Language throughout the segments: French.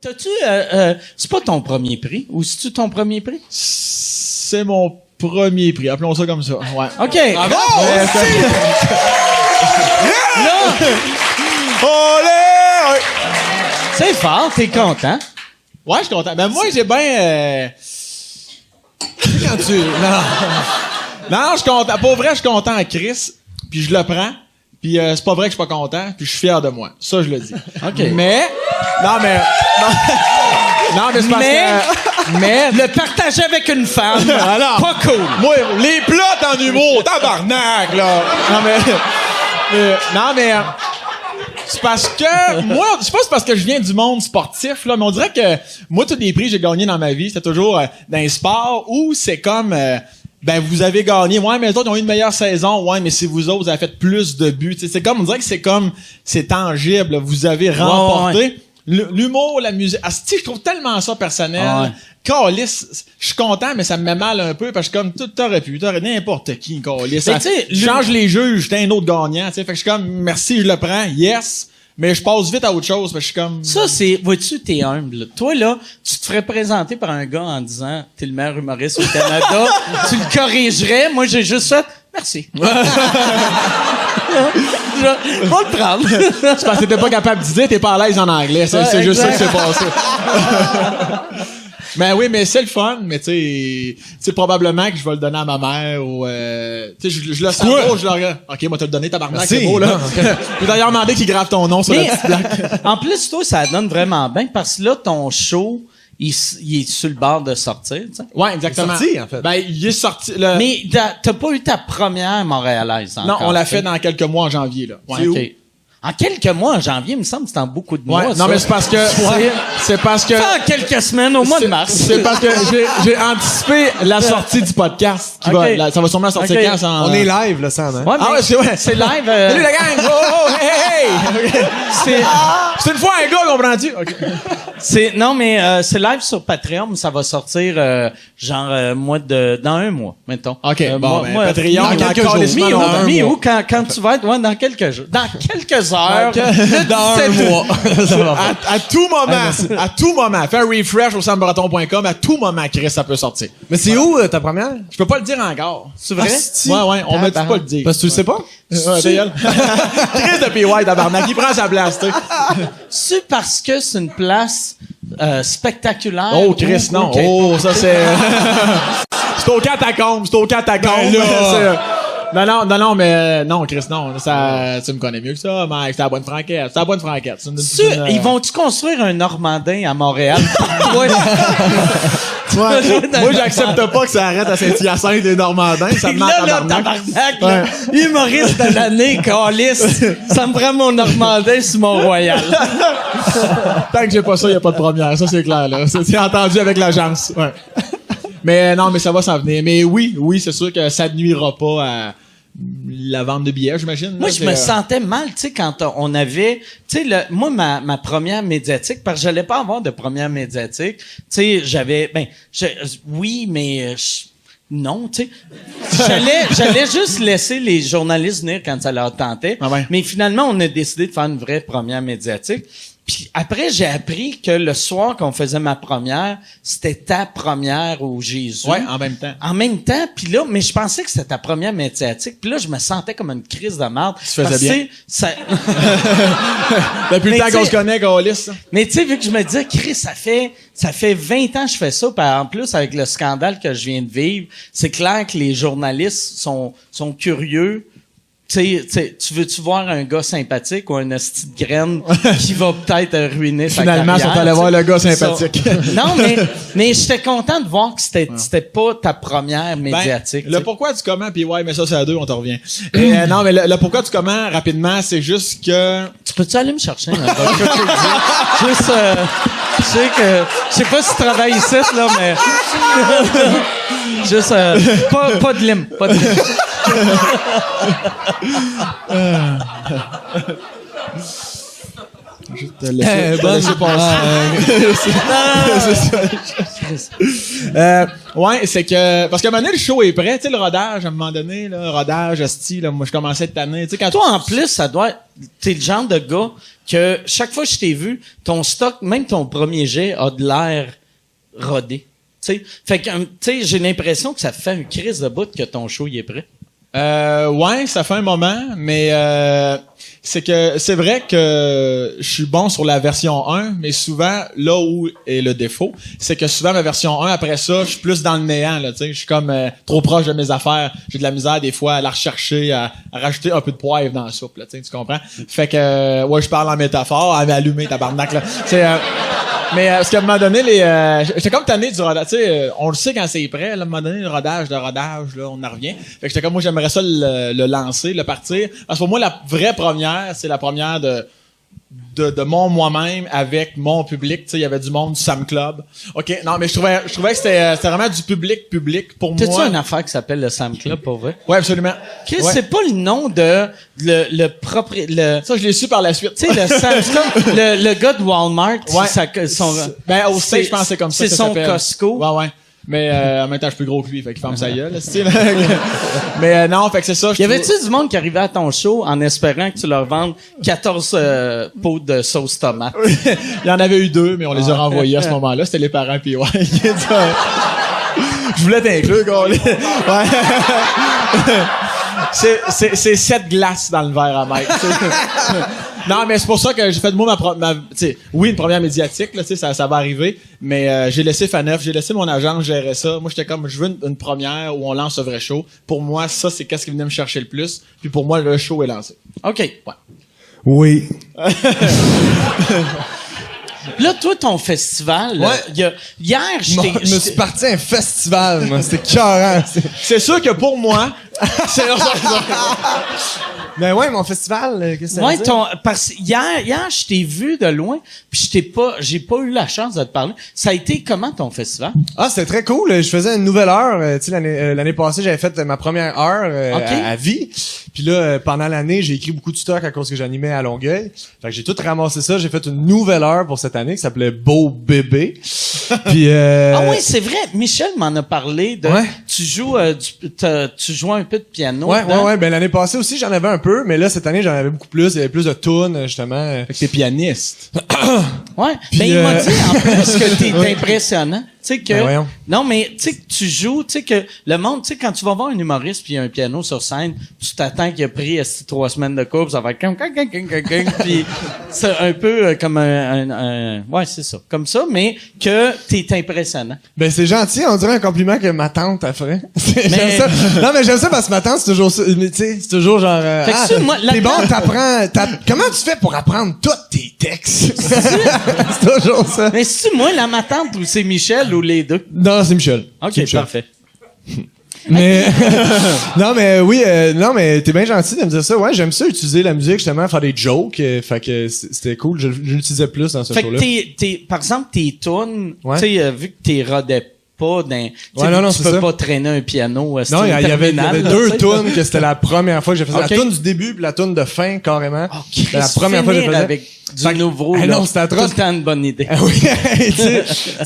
T'as-tu... c'est pas ton premier prix? Ou c'est-tu ton premier prix? C'est mon premier prix. Appelons ça comme ça. Ouais. OK. Bravo! Là, Olé! c'est fort, t'es content. Ouais, je suis content. Ben, moi, j'ai bien... Quand tu... Non, je suis content. Pour vrai, je suis content à Chris. Puis je le prends. Puis c'est pas vrai que je suis pas content. Puis je suis fier de moi. Ça, je le dis. OK. Mais... Non, mais c'est parce que... Mais... Le partager avec une femme, Alors, pas cool. Moi, les plots en humour, tabarnak, là. Non, mais c'est parce que, moi, je sais pas si c'est parce que je viens du monde sportif, là, mais on dirait que, moi, tous les prix que j'ai gagnés dans ma vie, c'était toujours dans les sports où c'est comme, ben, vous avez gagné. Ouais, mais les autres ont eu une meilleure saison. Ouais, mais c'est vous autres, vous avez fait plus de buts. T'sais, c'est comme, on dirait que c'est tangible, là. Vous avez remporté. Ouais. L'humour, la musique. Asti, je trouve tellement ça personnel. Ouais. Calice, je suis content, mais ça me met mal un peu parce que comme t'aurais n'importe qui, calice. Mais tu sais, Change les juges, t'es un autre gagnant, tu sais. Fait que je suis comme, merci, je le prends, yes. Mais je passe vite à autre chose, parce que je suis comme... Ça, c'est... Vois-tu, t'es humble. Là. Toi, là, tu te ferais présenter par un gars en disant « T'es le meilleur humoriste au Canada. » Tu le corrigerais. Moi, j'ai juste fait « Merci. » Je vais le prendre. C'est parce que t'étais pas capable de dire, t'es pas à l'aise en anglais. C'est juste ça qui s'est passé. Ben oui, mais c'est le fun, mais tu sais, probablement que je vais le donner à ma mère ou, tu sais, je le sens pas, je le regarde. OK, moi, te le donner, tabarnak, c'est beau, là. Puis d'ailleurs, demander qu'il grave ton nom sur la petite plaque. En plus, toi, ça donne vraiment bien parce que là, ton show, il est sur le bord de sortir, tu sais. Ouais, exactement. Il est sorti, en fait. Ben, il est sorti, Mais t'as pas eu ta première montréalaise encore. Non, on l'a fait dans quelques mois en janvier, là. Ouais, OK. En quelques mois, en janvier, il me semble que c'est en beaucoup de mois. Ouais, non, ça. mais c'est parce que, c'est parce que, En quelques semaines, au mois de mars. c'est parce que j'ai anticipé la sortie du podcast qui OK. ça va sûrement sortir OK. quand, ça en... On est live, là, Sam, hein? Ouais, mais Ah ouais, c'est vrai. c'est live. Salut la gang! Oh, oh, hey, hey! C'est une fois un gars, comprends-tu? OK. Non, mais c'est live sur Patreon, mais ça va sortir dans un mois, mettons. OK, bon, moi, Patreon, dans dans quelques jours. calissement Mi-août, dans un mi-août, mois. quand tu vas être, dans quelques jours. Dans quelques heures. Dans un mois. À tout moment, fais un refresh au sambreton.com, à tout moment, Chris, ça peut sortir. Mais c'est où, ta première? Je peux pas le dire encore. C'est vrai? Asti. Ouais, on me dit pas le dire. Parce que tu le sais pas? Ouais, ta gueule. Chris de PY, tabarnak, il prend sa place, tu sais. C'est parce que c'est une place spectaculaire. Oh, Chris, non. OK. Oh, ça, c'est... c'est au catacombe, Non, mais non, Chris, non. Ça, tu me connais mieux que ça, Mike. C'est la bonne franquette. Ils vont-tu construire un Normandin à Montréal? Ouais. Moi, j'accepte pas que ça arrête à Saint-Hyacinthe et Normandin. Ça me Là, ment tabarnak, là, humoriste de l'année, câlisse. Ça me prend mon Normandin sur Mont-Royal. Tant que j'ai pas ça, y a pas de première. Ça, c'est clair, là. C'est entendu avec l'agence. Ouais. Mais non, mais ça va s'en venir. Mais oui, c'est sûr que ça ne nuira pas à la vente de billets, j'imagine. Moi, je me sentais mal, tu sais, quand on avait... Tu sais, moi, ma première médiatique, parce que j'allais pas avoir de première médiatique, tu sais, j'avais... oui, mais... non, tu sais. J'allais juste laisser les journalistes venir quand ça leur tentait. Ah ouais. Mais finalement, on a décidé de faire une vraie première médiatique. Puis après, j'ai appris que le soir qu'on faisait ma première, c'était ta première au Jésus. Ouais, en même temps. En même temps, puis là, mais je pensais que c'était ta première médiatique. Puis là, je me sentais comme une crise de merde. Tu faisais bien. Ça... Depuis Mais le temps qu'on t'sais- se connaît, qu'on lisse. Mais tu sais, vu que je me disais, Chris, ça fait 20 ans que je fais ça, puis en plus, avec le scandale que je viens de vivre, c'est clair que les journalistes sont curieux. Tu sais, tu veux-tu voir un gars sympathique ou un hostie de graine qui va peut-être ruiner sa carrière? Finalement, ils sont allés voir le gars sympathique. Ça. Non, mais j'étais content de voir que c'était pas ta première médiatique. Ben, le pourquoi du comment, puis ouais, mais ça, c'est à deux, on t'en revient. Non, mais le pourquoi du comment, rapidement, c'est juste que... Tu peux-tu aller me chercher un vodka? Juste, je sais pas si tu travailles ici, là, mais... Juste, pas de lime, pas de lime. Je te laisser passer. Ouais, c'est que... Parce qu'à un moment donné, le show est prêt. Tu sais, le rodage, à un moment donné, là, rodage, hostie, là, moi, je commençais à être tanné. Tu sais, quand Toi, en plus, ça doit être... T'es le genre de gars que chaque fois que je t'ai vu, ton stock, même ton premier jet, a de l'air rodé. Tu sais, fait que, tu sais, j'ai l'impression que ça fait une crise de bout que ton show il est prêt. Ouais, ça fait un moment, mais c'est que c'est vrai que je suis bon sur la version 1, mais souvent, là où est le défaut, c'est que souvent, ma version 1, après ça, je suis plus dans le néant, là, tu sais, je suis comme trop proche de mes affaires. J'ai de la misère, des fois, à la rechercher, à rajouter un peu de poivre dans la soupe, là, tu sais, tu comprends? Fait que, ouais, je parle en métaphore, à m'allumer, tabarnak, là. C'est, mais parce qu'à un moment donné, j'étais comme tanné du rodage. Tu sais, on le sait quand c'est prêt. Là, à un moment donné, le rodage, là, on en revient. Fait que j'étais comme, moi, j'aimerais ça le lancer, le partir. Parce que pour moi, la vraie première, c'est la première de moi-même avec mon public. Tu sais, il y avait du monde du Sam Club. OK, non, mais je trouvais que c'était vraiment du public pour moi. T'as-tu une affaire qui s'appelle le Sam Club, pour vrai? Ouais, absolument. Chris, Ouais. c'est pas le nom de le Ça, je l'ai su par la suite. Tu sais, le Sam, c'est comme le gars de Walmart. Ouais. Ben, au stage, je pense que c'est comme ça. C'est que son s'appelle. Costco. Ouais. Mais en même temps, je suis plus gros que lui, fait qu'il ferme sa gueule, là, style. Mais non, fait que c'est ça. Y avait-tu du monde qui arrivait à ton show en espérant que tu leur vendes 14 pots de sauce tomate? Il y en avait eu 2, mais on les a renvoyés à ce moment-là. C'était les parents, puis ouais. Je voulais t'inclure, gars. Ouais. C'est 7 glaces dans le verre à mettre. Non, mais c'est pour ça que j'ai fait de moi oui, une première médiatique, là, tu sais, ça va arriver, mais j'ai laissé Faneuf, j'ai laissé mon agent gérer ça. Moi, j'étais comme, je veux une première où on lance un vrai show. Pour moi, ça, c'est qu'est-ce qui venait me chercher le plus. Puis pour moi, le show est lancé. OK. Ouais. Oui. Là, toi, ton festival, Ouais. hier, Je me suis parti à un festival, moi. C'était écœurant. C'est sûr que pour moi, c'est Ben ouais, mon festival, qu'est-ce que ça Ouais, veut dire? parce que hier, je t'ai vu de loin, puis j'ai pas eu la chance de te parler. Ça a été comment ton festival? Ah, c'était très cool. Je faisais une nouvelle heure. Tu sais, l'année passée, j'avais fait ma première heure Ok. à vie. Puis là, pendant l'année, j'ai écrit beaucoup de stock à cause que j'animais à Longueuil. Fait que j'ai tout ramassé ça. J'ai fait une nouvelle heure pour cette année qui s'appelait Beau Bébé. Puis Ah oui, c'est vrai. Michel m'en a parlé de. Ouais. Tu joues, tu joues un peu de piano. ouais. dedans. Ben l'année passée aussi, j'en avais un peu, mais là cette année, j'en avais beaucoup plus. Il y avait plus de tunes justement. Fait que t'es pianiste. Ouais. Puis, Ben, il m'a dit en plus que t'es impressionnant. Tu sais que. Ben, voyons. Non, mais tu sais que tu joues, tu sais que le monde, tu sais, quand tu vas voir un humoriste puis il y a un piano sur scène, tu t'attends qu'il a pris 3 semaines de cours, puis ça va être puis c'est un peu comme ouais, c'est ça. Comme ça, mais que t'es impressionnant. Ben c'est gentil, on dirait un compliment que ma tante a fait. Mais- J'aime ça. Non mais j'aime ça parce que ma tante c'est toujours ça, tu sais, c'est toujours genre Fait que ça, moi, t'es bon, là-dedans- comment tu fais pour apprendre tous tes textes? C'est toujours ça. Mais c'est moi la matante ou c'est Michel ou les deux? Non, c'est Michel. C'est OK, Michel. parfait. Mais non mais oui, non mais t'es bien gentil de me dire ça. Ouais, j'aime ça utiliser la musique justement, faire des jokes, fait que c'était cool, je l'utilisais plus dans ce Fait que show-là. par exemple, tes tunes, Ouais. tu sais, vu que t'es rodais pas dans, Ouais, non, tu c'est peux ça. pas traîner un piano. Non, il y avait terminal, là, deux tu sais. tunes que c'était la première fois que j'ai fait ça. Ok. La tune du début puis la tune de fin carrément. Oh, C'était la première fois que j'ai fait ça. avec du Fait que- nouveau, Ah là, non, c'était atroce. tout le temps une bonne idée. Ah oui,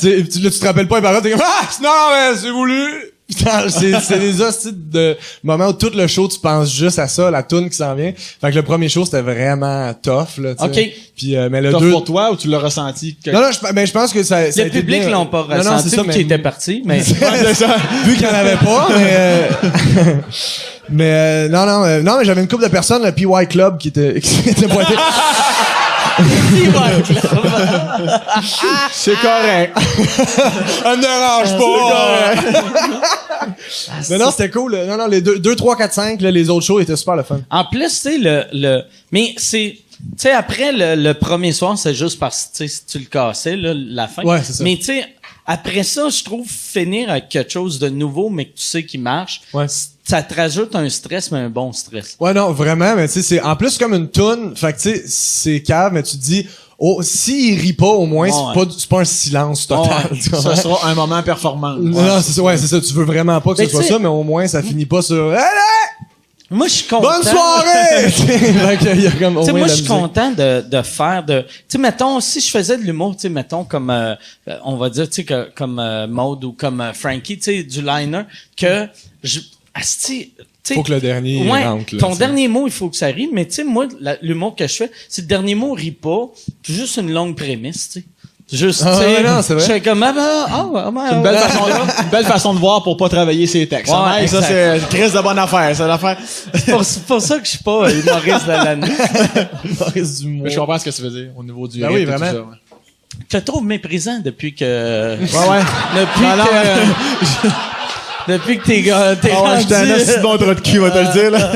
tu te rappelles pas les paroles, t'es comme ah non mais c'est voulu. Putain, c'est des hosties de moments où tout le show tu penses juste à ça, la tune qui s'en vient. Fait que le premier show c'était vraiment tough là. Tu sais. Ok. Puis mais le Tough deux. pour toi ou tu l'as ressenti? Non je pense que ça a Le été public bien. l'ont pas Non, non, ressenti c'est ça, vu mais- qu'il était parti, mais C'est ça. Vu qu'il y en avait pas, mais non mais j'avais une couple de personnes, le PY Club qui était pointé. C'est correct. Ça me dérange pas. Mais non, c'était cool. Non, les 2, 3, 4, 5, là, les autres shows étaient super le fun. en plus, tu sais, mais c'est, tu sais, après le premier soir, c'est juste parce que, tu sais, si tu le cassais, là, la fin. Ouais, c'est ça. Mais tu sais, après ça, je trouve finir avec quelque chose de nouveau, mais que tu sais qui marche, Ouais. ça te rajoute un stress, mais un bon stress. Ouais, non, vraiment, mais tu sais, c'est en plus comme une toune. Fait que tu sais, c'est cave, mais tu te dis, oh, s'il rit pas, au moins, Ouais. c'est pas un silence total. Ouais. tu Ça comprends? sera un moment performant. Non, c'est ça, ouais, c'est ça. Tu veux vraiment pas que Mais ce soit tu sais- ça, mais au moins, ça finit pas sur, allez! Moi, je suis content. Bonne soirée! Fait qu'il y a comme au Tu sais, moins moi, la je suis musique. content de faire de... Tu sais, mettons, si je faisais de l'humour, tu sais, mettons, comme, on va dire, tu sais, comme Maud ou comme Frankie, tu sais, du liner, que asti, tu sais... Faut que le dernier ouais, rentre, là, ton t'sais. dernier mot, il faut que ça rime, mais tu sais, moi, l'humour que je fais, si le dernier mot rit pas, c'est juste une longue prémisse, tu sais. Juste, Ah, tu sais, ouais, non, c'est vrai. je fais comme, C'est une belle façon de voir pour pas travailler ses textes. Ouais, Mike, ça, exact. c'est Chris de bonne affaire. C'est l'affaire. c'est pour ça que je suis pas humoriste de l'année. Maurice Dumois. Mais je comprends ce que tu veux dire au niveau du Ben rythme oui, et tout vraiment. ça, ouais. Je te trouve méprisant depuis que... Ouais. Depuis Non, non, que... Depuis que t'es Ah ouais, rendu... j'étais un assez bon trou de cul, on va te le dire, là.